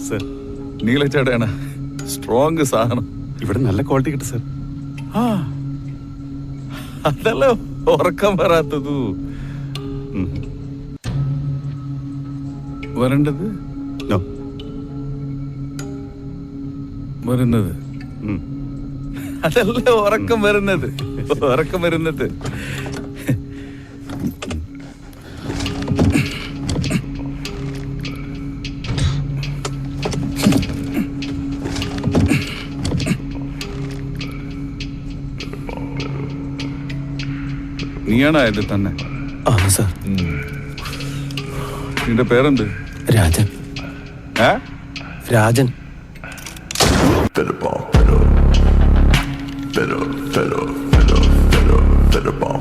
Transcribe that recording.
Sir നീലച്ചേട്ടയാണ് strong സാധനം. ഇവിടെ നല്ല ക്വാളിറ്റി കിട്ടും സർ. ആ അതല്ല ഉറക്കം വരാത്തത്. വരേണ്ടത് നോ വരുന്നത് അതല്ല ഉറക്കം വരുന്നത്. ഉറക്കം വരുന്നത് നീയാണോ ഇത് തന്നെ? ആ സർ. നിന്റെ പേരെന്ത്? രാജൻ. രാജൻ. Fed up.